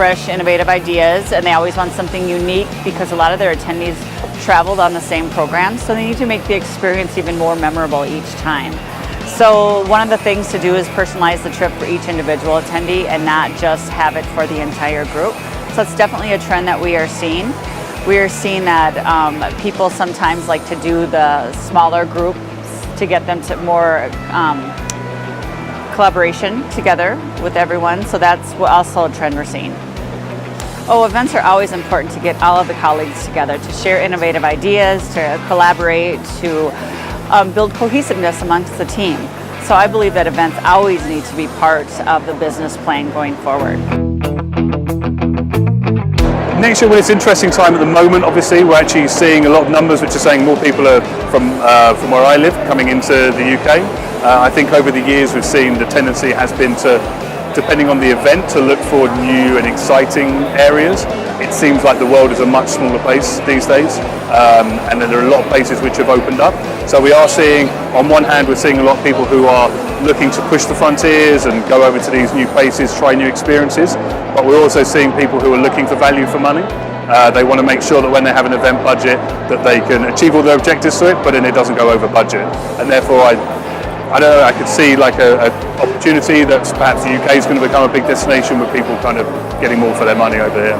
fresh, innovative ideas, and they always want something unique because a lot of their attendees traveled on the same program, so they need to make the experience even more memorable each time. So one of the things to do is personalize the trip for each individual attendee and not just have it for the entire group. So it's definitely a trend that we are seeing. We are seeing that people sometimes like to do the smaller groups to get them to more collaboration together with everyone. So that's also a trend we're seeing. Oh, events are always important to get all of the colleagues together, to share innovative ideas, to collaborate, to build cohesiveness amongst the team. So I believe that events always need to be part of the business plan going forward. Next year, well, it's an interesting time at the moment. Obviously, we're actually seeing a lot of numbers which are saying more people are from where I live coming into the UK. I think over the years we've seen the tendency has been to, depending on the event, to look for new and exciting areas. It seems like the world is a much smaller place these days, and then there are a lot of places which have opened up. So we are seeing, on one hand, we're seeing a lot of people who are looking to push the frontiers and go over to these new places, try new experiences, but we're also seeing people who are looking for value for money. They want to make sure that when they have an event budget that they can achieve all their objectives to it, but then it doesn't go over budget. And therefore I don't know, I could see like an opportunity that perhaps the UK is going to become a big destination with people kind of getting more for their money over here.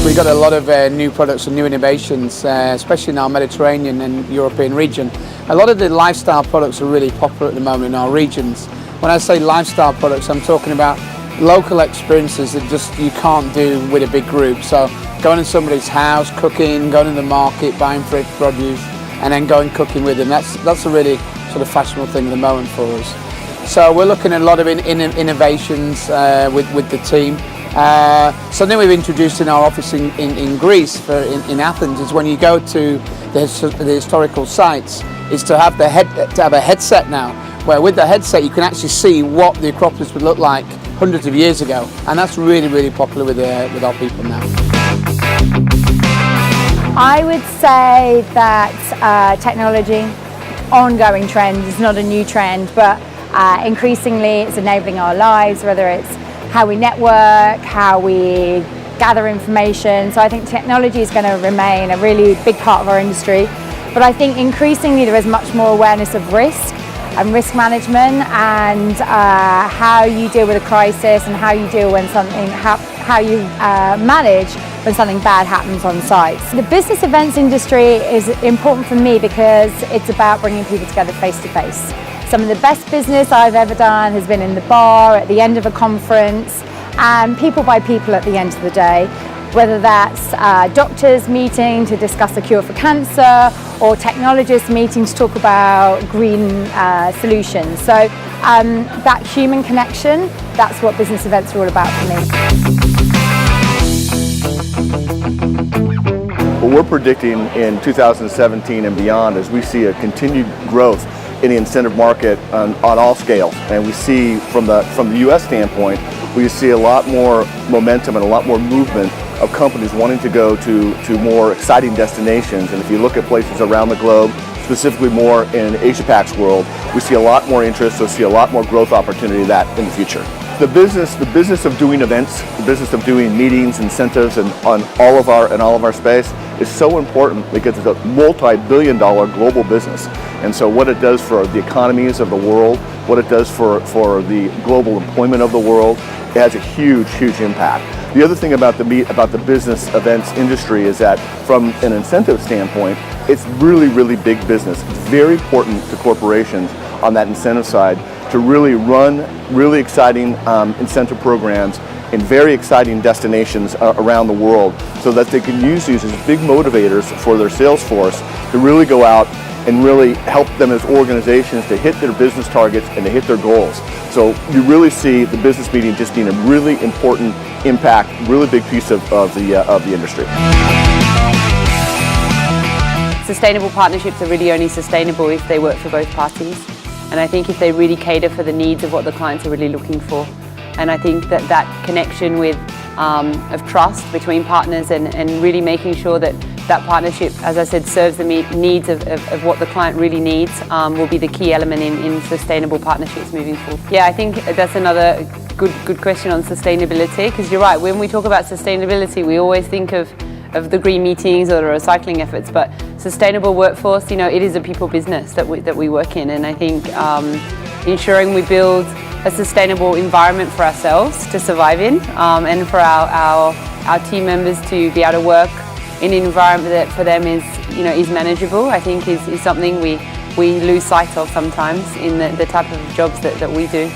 We've got a lot of new products and new innovations, especially in our Mediterranean and European region. A lot of the lifestyle products are really popular at the moment in our regions. When I say lifestyle products, I'm talking about local experiences that just you can't do with a big group. So going to somebody's house, cooking, going to the market, buying fresh produce, and then going cooking with them. That's a really sort of fashionable thing at the moment for us. So we're looking at a lot of innovations with the team. Something we've introduced in our office in Greece, in Athens, is when you go to the historical sites, is to have a headset now, where with the headset you can actually see what the Acropolis would look like hundreds of years ago, and that's really, really popular with our people now. I would say that technology, ongoing trend, is not a new trend, but increasingly it's enabling our lives, whether it's how we network, how we gather information. So I think technology is going to remain a really big part of our industry. But I think increasingly there is much more awareness of risk and risk management, and how you deal with a crisis, and how you deal when something, how you manage when something bad happens on site. The business events industry is important for me because it's about bringing people together face to face. Some of the best business I've ever done has been in the bar, at the end of a conference, and people by people at the end of the day. Whether that's doctors meeting to discuss a cure for cancer, or technologists meeting to talk about green solutions. So that human connection, that's what business events are all about for me. What we're predicting in 2017 and beyond is we see a continued growth in the incentive market on all scales. And we see from the US standpoint, we see a lot more momentum and a lot more movement of companies wanting to go to more exciting destinations. And if you look at places around the globe, specifically more in Asia-Pac's world, we see a lot more interest, so see a lot more growth opportunity of that in the future. The business of doing events, the business of doing meetings, incentives, and on all of our space is so important because it's a multi-billion-dollar global business. And so what it does for the economies of the world, what it does for the global employment of the world, it has a huge, huge impact. The other thing about the business events industry is that from an incentive standpoint, it's really, really big business. It's very important to corporations on that incentive side to really run really exciting incentive programs in very exciting destinations around the world, so that they can use these as big motivators for their sales force to really go out and really help them as organizations to hit their business targets and to hit their goals. So you really see the business meeting just being a really important impact, really big piece of the industry. Sustainable partnerships are really only sustainable if they work for both parties. And I think if they really cater for the needs of what the clients are really looking for. And I think that connection with of trust between partners and really making sure that partnership, as I said, serves the needs of what the client really needs will be the key element in sustainable partnerships moving forward. Yeah, I think that's another good question on sustainability, because you're right, when we talk about sustainability, we always think of the green meetings or the recycling efforts, but sustainable workforce, you know, it is a people business that we work in, and I think ensuring we build a sustainable environment for ourselves to survive in, and for our team members to be able to work in an environment that for them is, you know, is manageable, I think is something we lose sight of sometimes in the type of jobs that we do.